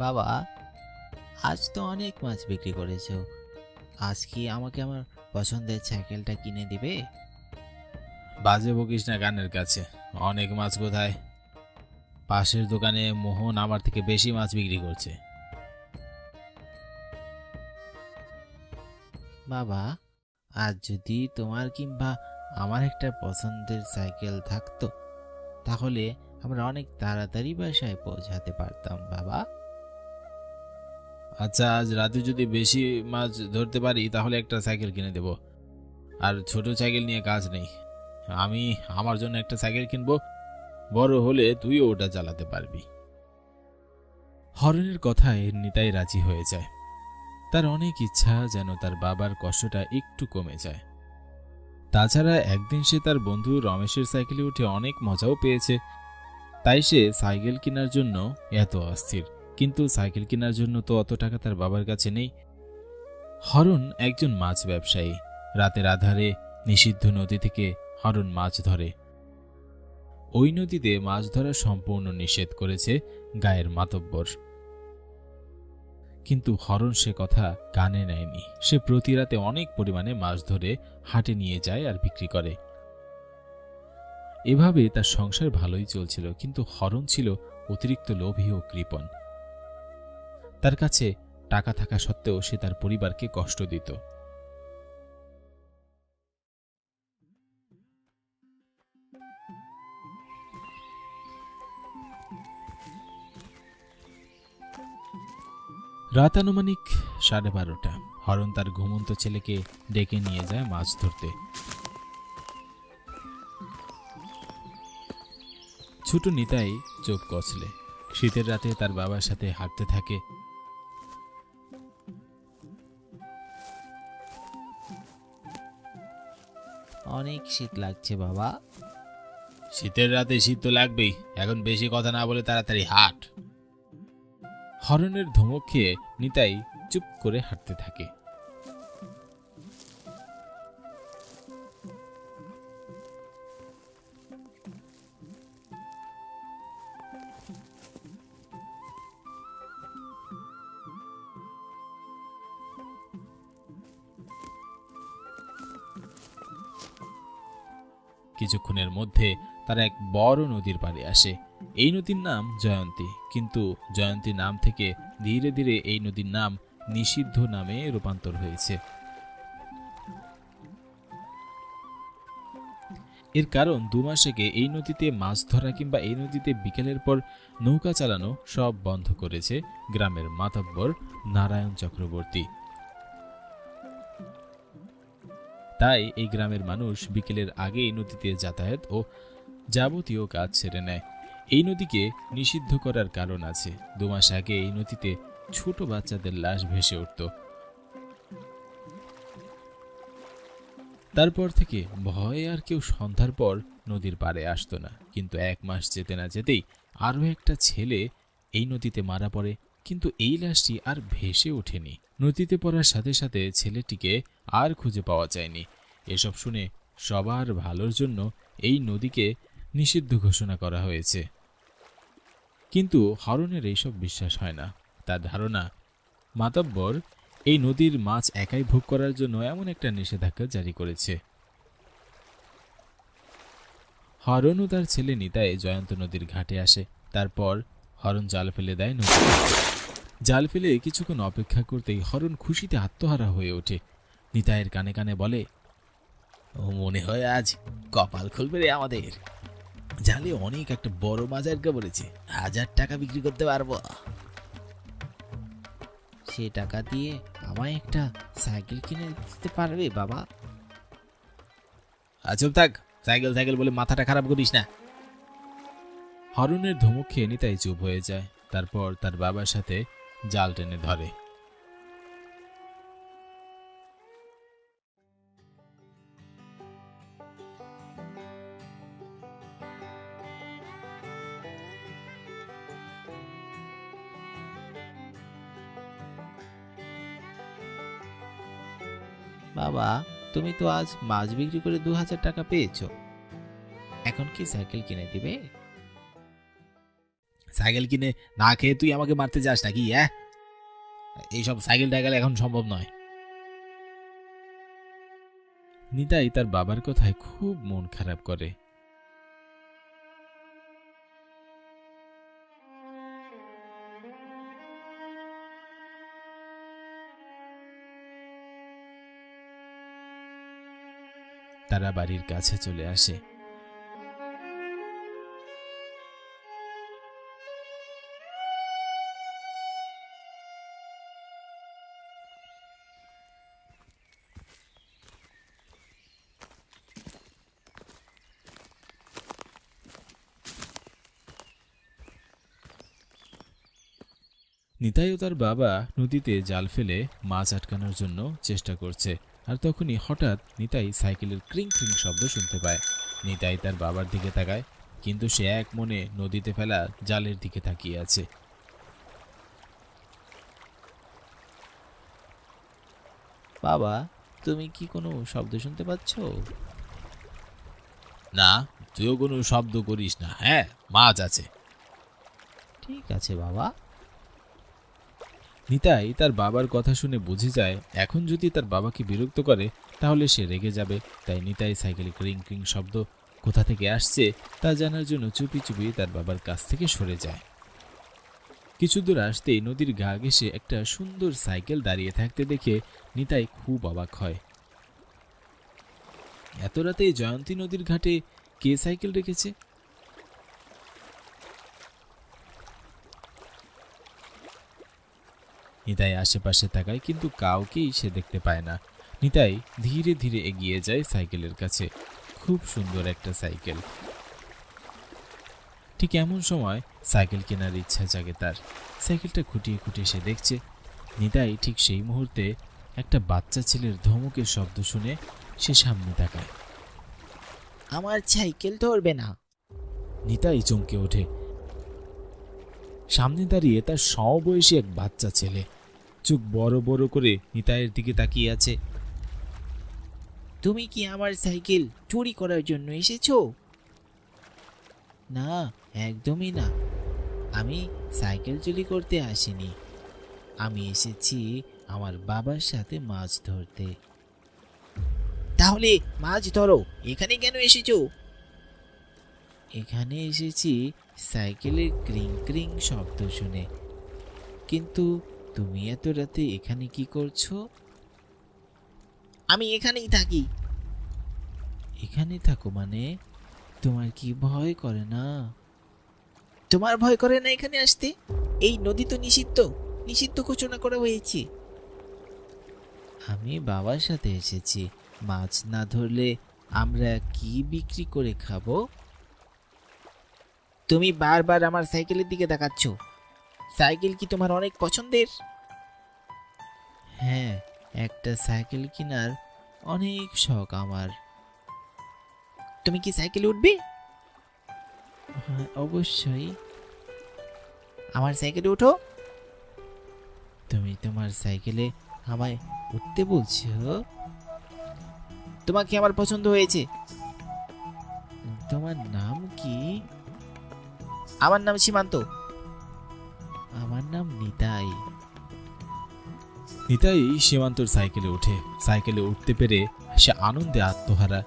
বাবা, আজ তো অনেক মাছ বিক্রি করেছো। আজ কি আমাকে আমার পছন্দের সাইকেলটা কিনে দিবে? বাজে বকিস না কানের কাছে। অনেক মাছ কোথায়? পাশের দোকানে মোহন আমার থেকে বেশি মাছ বিক্রি করছে। বাবা, আজ যদি তোমার কিংবা আমার একটা পছন্দের সাইকেল থাকতো, তাহলে আমরা অনেক তাড়াতাড়ি বাসায় পৌঁছাতে পারতাম বাবা। আচ্ছা, আজ রাতে যদি বেশি মাছ ধরতে পারি তাহলে একটা সাইকেল কিনে দেব। আর ছোট সাইকেল নিয়ে কাজ নেই। আমি আমার জন্য একটা সাইকেল কিনবো, বড় হলে তুইও ওটা চালাতে পারবি। হরনের কথায় নিতাই রাজি হয়ে যায়। তার অনেক ইচ্ছা যেন তার বাবার কষ্টটা একটু কমে যায়। তাছাড়া একদিন সে তার বন্ধু রমেশের সাইকেলে উঠে অনেক মজাও পেয়েছে। তাই সে সাইকেল কেনার জন্য এত অস্থির। কিন্তু সাইকেল কেনার জন্য তো অত টাকা তার বাবার কাছে নেই। হরন একজন মাছ ব্যবসায়ী। রাতের আধারে নিষিদ্ধ নদী থেকে হরন মাছ ধরে। ওই নদীতে মাছ ধরা সম্পূর্ণ নিষেধ করেছে গায়ের মাতব্বর। কিন্তু হরন সে কথা কানে নেয়নি। সে প্রতি রাতে অনেক পরিমাণে মাছ ধরে হাটে নিয়ে যায় আর বিক্রি করে। এভাবে তার সংসার ভালোই চলছিল। কিন্তু হরন ছিল অতিরিক্ত লোভী ও কৃপণ। তার কাছে টাকা থাকা সত্ত্বেও সে তার পরিবারকে কষ্ট দিত। রাত আনুমানিক 12:30। হরন তার ঘুমন্ত ছেলেকে ডেকে নিয়ে যায় মাছ ধরতে। ছোট নিতাই চোখ কচলে। শীতের রাতে তার বাবার সাথে হাঁটতে থাকে। অনেক শীত লাগছে বাবা। শীতের রাতে শীত তো লাগবেই। এখন বেশি কথা না বলে তাড়াতাড়ি হাঁট। হরনের ধমক খেয়ে নিতাই চুপ করে হাঁটতে থাকে। কিছুক্ষণের মধ্যে তারা এক বড় নদীর পাড়ে আসে। এই নদীর নাম জয়ন্তী। কিন্তু জয়ন্তী নাম থেকে ধীরে ধীরে এই নদীর নাম নিষিদ্ধ নামে রূপান্তর হয়েছে। এর কারণ 2 মাস আগে এই নদীতে মাছ ধরা কিংবা এই নদীতে বিকেলের পর নৌকা চালানো সব বন্ধ করেছে গ্রামের মাতব্বর নারায়ণ চক্রবর্তী। তাই এই গ্রামের মানুষ বিকেলের আগে এই নদীতে যাতায়াত ও যাবতীয় কাজ ছেড়ে নেয়। এই নদীকে নিষিদ্ধ করার কারণ আছে। 2 মাস আগে এই নদীতে ছোট বাচ্চাদের লাশ ভেসে উঠত। তারপর থেকে ভয়ে আর কেউ সন্ধ্যার পর নদীর পাড়ে আসতো না। কিন্তু 1 মাস যেতে না যেতেই আরও একটা ছেলে এই নদীতে মারা পড়ে। কিন্তু এই লাশটি আর ভেসে ওঠেনি। নদীতে পড়ার সাথে সাথে ছেলেটিকে আর খুঁজে পাওয়া যায়নি। এসব শুনে সবার ভালোর জন্য এই নদীকে নিষিদ্ধ ঘোষণা করা হয়েছে। কিন্তু হরনের এইসব বিশ্বাস হয় না। তার ধারণা মাতব্বর এই নদীর মাছ একাই ভোগ করার জন্য এমন একটা নিষেধাজ্ঞা জারি করেছে। হরন ও তার ছেলে নিতাই জয়ন্ত নদীর ঘাটে আসে। তারপর হরন জাল ফেলে দেয় নদীতে। জাল ফেলে কিছুক্ষণ অপেক্ষা করতেই হরন খুশিতে আত্মহারা হয়ে ওঠে। নিতাইয়ের কানে কানে বলে, ও মনে হয় আজ কপাল খুলবে রে আমাদের। জালে অনেক একটা বড় মাছ আটকা পড়েছে। 1000 টাকা বিক্রি করতে পারবো। সে টাকা দিয়ে আমায় একটা সাইকেল কিনে দিতে পারবে বাবা? চুপ থাক, সাইকেল সাইকেল বলে মাথাটা খারাপ করিস না। হরনের ধমক খেয়ে নিতাই চুপ হয়ে যায়। তারপর তার বাবার সাথে জাল টেনে ধরে। বাবা, তুমি তো আজ মাছ বিক্রি করে 2000 টাকা পেয়েছো। এখন কি সাইকেল কিনে দিবে? সাইকেল কিনে না খেয়ে তুই আমাকে মারতে যাস নাকি? হ্যাঁ, এইসব সাইকেল টাইকেল এখন সম্ভব নয়। নিতাই তার বাবার কথায় খুব মন খারাপ করে। তারা বাড়ির কাছে চলে আসে। নিতাই ও তার বাবা নদীতে জাল ফেলে মাছ আটকানোর জন্য চেষ্টা করছে, আর তখনই হঠাৎ নিতাই সাইকেলের ক্রিং ক্রিং শব্দ শুনতে পায়। নিতাই তার বাবার দিকে তাকায়, কিন্তু সে এক মনে নদীতে ফেলা জালের দিকে তাকিয়ে আছে। বাবা, তুমি কি কোনো শব্দ শুনতে পাচ্ছ? না, তুইও কোনো শব্দ করিস না। হ্যাঁ, মাছ আছে। ঠিক আছে বাবা। নিতাই তার বাবার কথা শুনে বুঝে যায় এখন যদি তার বাবাকে বিরক্ত করে তাহলে সে রেগে যাবে। তাই নিতাই সাইকেলে ক্রিং ক্রিং শব্দ কোথা থেকে আসছে তা জানার জন্য চুপি চুপি তার বাবার কাছ থেকে সরে যায়। কিছু দূর আসতেই নদীর গা ঘেঁষে একটা সুন্দর সাইকেল দাঁড়িয়ে থাকতে দেখে নিতাই খুব অবাক হয়। এত রাতে জয়ন্তী নদীর ঘাটে কে সাইকেল রেখেছে? নিতাই আশেপাশে তাকায়, কিন্তু কাউকেই সে দেখতে পায় না। নিতাই ধীরে ধীরে এগিয়ে যায় সাইকেলের কাছে। খুব সুন্দর একটা সাইকেল। ঠিক এমন সময় সাইকেল কেনার ইচ্ছা জাগে তার। সাইকেলটা খুঁটিয়ে খুঁটিয়ে সে দেখছে। নিতাই ঠিক সেই মুহূর্তে একটা বাচ্চা ছেলের ধমকের শব্দ শুনে সে সামনে তাকায়। আমার সাইকেল ধরবে না। নিতাই চমকে ওঠে। সামনে দাঁড়িয়ে তার সমবয়সী এক বাচ্চা ছেলে, চোখ বড় বড় করে নিতাইয়ের দিকে তাকিয়ে আছে। তুমি কি আমার সাইকেল চুরি করার জন্য এসেছো? না, একদমই না। আমি সাইকেল চুরি করতে আসিনি। আমি এসেছি আমার বাবার সাথে মাছ ধরতে। তাহলে মাছ ধরো, এখানে কেন এসেছো? এখানে এসেছি সাইকেলের ক্রিং ক্রিং শব্দ শুনে। কিন্তু তুমি এত রাতে এখানে কি করছো? আমি এখানেই থাকি। এখানে থাকো মানে? তোমার কি ভয় করে না? তোমার ভয় করে না এখানে আসতে? এই নদী তো নিষিদ্ধ, নিষিদ্ধ ঘোষণা করা হয়েছে। আমি বাবার সাথে এসেছি। মাছ না ধরলে আমরা কি বিক্রি করে খাবো? তুমি বারবার আমার সাইকেলের দিকে তাকাচ্ছ। সাইকেল কি তোমার অনেক পছন্দের? হ্যাঁ, একটা সাইকেল কেনার অনেক শখ আমার। তুমি কি সাইকেলে উঠবে? হ্যাঁ, অবশ্যই। আমার সাইকেলে ওঠো। তুমি তোমার সাইকেলে আমায় উঠতে বলছো? তোমাকে আমার পছন্দ হয়েছে। তোমার নাম কি? আমার নাম সীমান্ত। আমার নাম নিতাই। নিতাই সীমান্তর সাইকেলে ওঠে। সাইকেলে উঠতে পেরে সে আনন্দে আত্মহারা।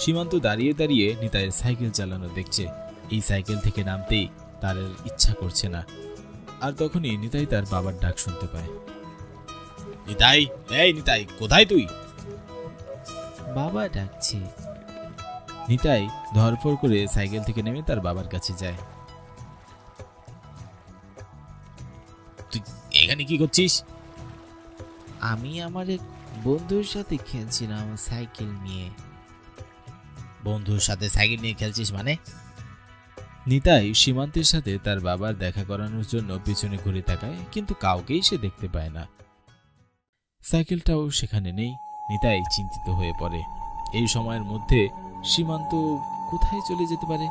সীমান্ত দাঁড়িয়ে দাঁড়িয়ে নিতাইয়ের সাইকেল চালানো দেখছে। এই সাইকেল থেকে নামতেই তার আর ইচ্ছা করছে না। আর তখনই নিতাই তার বাবার ডাক শুনতে পায়। নিতাই, এই নিতাই, কোথায় তুই? বাবা ডাকছে। নিতাই ধরফর করে সাইকেল থেকে নেমে তার বাবার কাছে যায়। তুই এখানে কি করছিস? আমি আমার এক বন্ধুর সাথে খেলছিলাম সাইকেল নিয়ে। বন্ধুর সাথে সাইকেল নিয়ে খেলছিস মানে? নিতাই সীমান্তের সাথে তার বাবার দেখা করানোর জন্য পিছনে ঘুরে তাকায়, কিন্তু কাউকেই সে দেখতে পায় না। সাইকেলটাও সেখানে নেই। নিতাই চিন্তিত হয়ে পড়ে। এই সময়ের মধ্যে সীমান্ত কোথায় চলে যেতে পারে?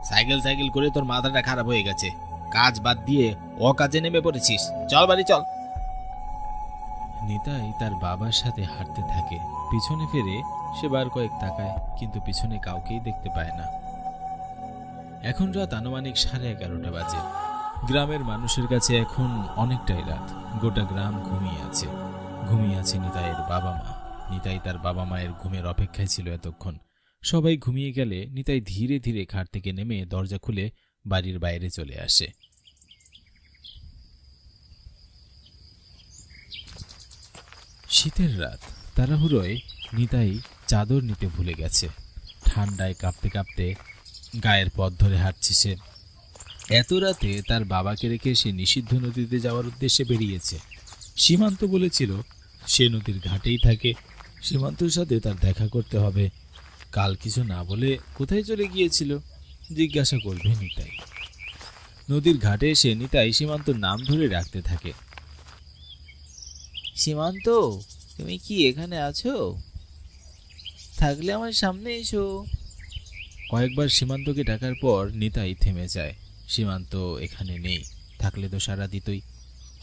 সাইকেল সাইকেল করে তোর মাথাটা খারাপ হয়ে গেছে। কাজ বাদ দিয়ে অকাজে নেমে পড়েছিস। চল বাড়ি চল। নিতাই তার বাবার সাথে হাঁটতে থাকে। পিছনে ফিরে সে বার কয়েক তাকায়, কিন্তু পিছনে কাউকেই দেখতে পায় না। এখন রাত আনুমানিক 11:30 বাজে। গ্রামের মানুষের কাছে এখন অনেকটাই রাত। গোটা গ্রাম ঘুমিয়ে আছে। ঘুমিয়ে আছে নিতাইয়ের বাবা মা। নিতাই তার বাবা মায়ের ঘুমের অপেক্ষায় ছিল এতক্ষণ। সবাই ঘুমিয়ে গেলে নিতাই ধীরে ধীরে খাট থেকে নেমে দরজা খুলে বাড়ির বাইরে চলে আসে। শীতের রাত। তাড়াহুড়োয় নিতাই চাদর নিতে ভুলে গেছে। ঠান্ডায় কাঁপতে কাঁপতে গায়ের পথ ধরে হাঁটছে সে। এত রাতে তার বাবাকে রেখে সে নিষিদ্ধ নদীতে যাওয়ার উদ্দেশ্যে বেরিয়েছে। সীমান্ত বলেছিল সে নদীর ঘাটেই থাকে। সীমান্তর সাথে তার দেখা করতে হবে। কাল কিছু না বলে কোথায় চলে গিয়েছিল জিজ্ঞাসা করবে নিতাই। নদীর ঘাটে এসে নিতাই সীমান্তর নাম ধরে ডাকতে থাকে। সীমান্ত, তুমি কি এখানে আছো? থাকলে আমার সামনে এসো। কয়েকবার সীমান্তকে ডাকার পর নিতাই থেমে যায়। সীমান্ত এখানে নেই, থাকলে তো সাড়া দিতই।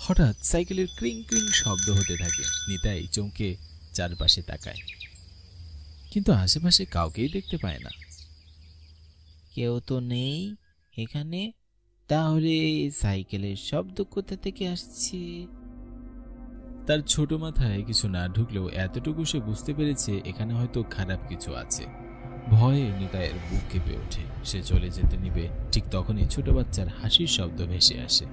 হঠাৎ সাইকেলের ক্রিং ক্রিং শব্দ হতে থাকে। নিতাই চমকে চারপাশে তাকায়, কিন্তু আশেপাশে কাউকেই দেখতে পায় না। কেউ তো নেই এখানে, তাহলে সাইকেলের শব্দ কোথা থেকে আসছে? তার ছোট মাথায় কিছু না ঢুকলেও এতটুকু সে বুঝতে পেরেছে এখানে হয়তো খারাপ কিছু আছে। ভয়ে নিতাইয়ের বুক কেঁপে ওঠে। সে চলে যেতে নিবে, ঠিক তখনই ছোট বাচ্চার হাসির শব্দ ভেসে আসে।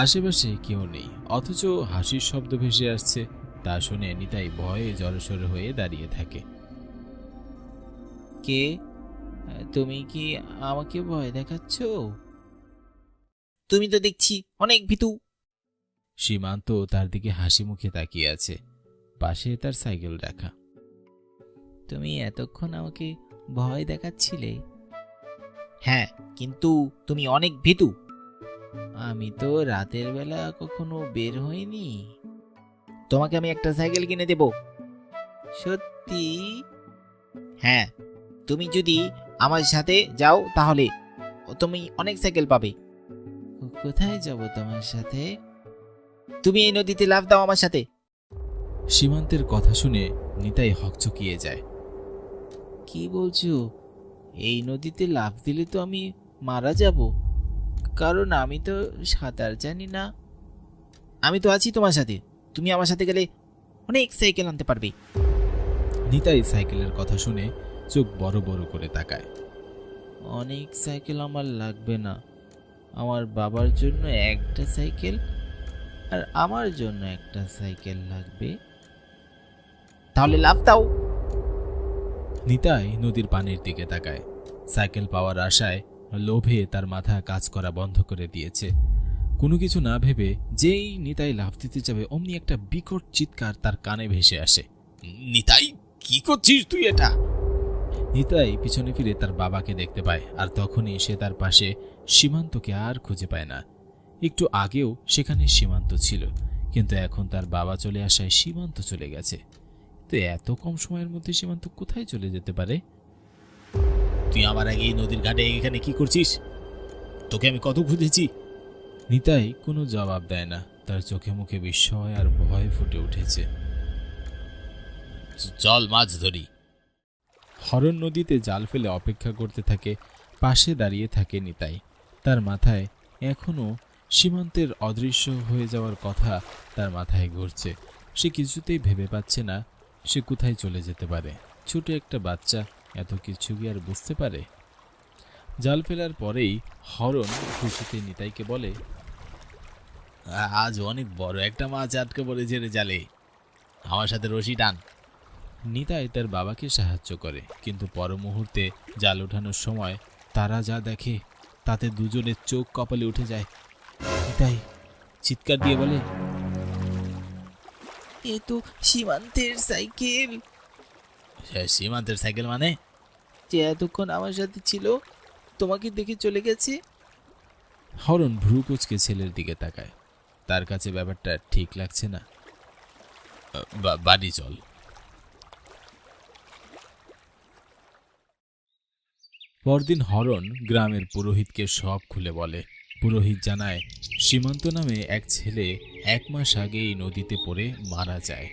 আশেপাশে কেউ নেই, অথচ হাসির শব্দ ভেসে আসছে। তা শুনে নিতাই ভয়ে জড়সড় হয়ে দাঁড়িয়ে থাকে। কে? তুমি কি আমাকে ভয় দেখাচ্ছ? তুমি তো দেখছি অনেক ভীতু। সীমান্ত তার দিকে হাসি মুখে তাকিয়ে আছে, পাশে তার সাইকেল রাখা। তুমি এতক্ষণ আমাকে ভয় দেখাচ্ছিলে? হ্যাঁ, কিন্তু তুমি অনেক ভীতু। আমি তো রাতের বেলা কখনো বের হইনি। তোমাকে আমি একটা সাইকেল কিনে দেব। সত্যি? হ্যাঁ, তুমি যদি আমার সাথে যাও তাহলে তুমি অনেক সাইকেল পাবে। কোথায় যাব তোমার সাথে? তুমি এই নদীতে লাফ দাও আমার সাথে। সীমান্তের কথা শুনে নিতাই হকচকিয়ে যায়। কি বলছো? এই নদীতে লাফ দিলে তো আমি মারা যাব, কারণ আমি তো সাঁতার জানি না। আমি তো আছি তোমার সাথে, তুমি আমার সাথে গেলে অনেক সাইকেল আনতে পারবে। নিতাই সাইকেলের কথা শুনে চোখ বড় বড় করে তাকায়। অনেক সাইকেল আমার লাগবে না, আমার বাবার জন্য একটা সাইকেল আর আমার জন্য একটা সাইকেল লাগবে। তাহলে লাফ দাও। নিতাই নদীর পানির দিকে তাকায়। সাইকেল পাওয়ার আশায় লোভে তার মাথা কাজ করা বন্ধ করে দিয়েছে। কোনো কিছু না ভেবে যেই নিতাই লাফ দিতে যাবে অমনি একটা বিকট চিৎকার তার কানে ভেসে আসে। নিতাই, কি করছিস তুই এটা? নিতাই পিছনে ফিরে তার বাবাকে দেখতে পায়, আর তখনই সে তার পাশে সীমান্তকে আর খুঁজে পায় না। একটু আগেও সেখানে সীমান্ত ছিল, কিন্তু এখন তার বাবা চলে আসায় সীমান্ত চলে গেছে। তো এত কম সময়ের মধ্যে সীমান্ত কোথায় চলে যেতে পারে? তুই আমার আগে এই নদীর ঘাটে এখানে কি করছিস? তোকে আমি কত খুঁজেছি। নিতাই কোনো জবাব দেয় না। তার চোখে মুখে বিস্ময় আর ভয় ফুটে উঠেছে। চল মাছ ধরি। হরণ নদীতে জাল ফেলে অপেক্ষা করতে থাকে। পাশে দাঁড়িয়ে থাকে নিতাই। তার মাথায় এখনো সীমান্তের অদৃশ্য হয়ে যাওয়ার কথা তার মাথায় ঘুরছে। সে কিছুতেই ভেবে পাচ্ছে না সে কোথায় চলে যেতে পারে। ছোট একটা বাচ্চা এত কিছু কি আর বুঝতে পারে? জাল ফেলার পরেই হরণ খুশিতে নিতাইকে বলে, আজ অনেক বড় একটা মাছ আটকে পড়েছে রে জালে, আমার সাথে রশি টান। নিতাই তার বাবাকে সাহায্য করে, কিন্তু পর মুহূর্তে জাল ওঠানোর সময় তারা যা দেখে তাতে দুজনের চোখ কপালে উঠে যায়। নিতাই চিৎকার দিয়ে বলে, এ তো সীমান্তের সাইকেল। সীমান্তের সাইকেল মানে? যে এতক্ষণ আমার সাথে ছিল, তোমাকে দেখে চলে গেছে। হরণ ভ্রু কুঁচকে ছেলের দিকে তাকায়। তার কাছে ব্যাপারটা ঠিক লাগছে না। বাড়ি চল। পরদিন হরণ গ্রামের পুরোহিতকে সব খুলে বলে। পুরোহিত জানায় সীমান্ত নামে এক ছেলে 1 মাস আগে এই নদীতে পড়ে মারা যায়,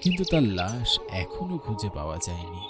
কিন্তু তার লাশ এখনো খুঁজে পাওয়া যায়নি।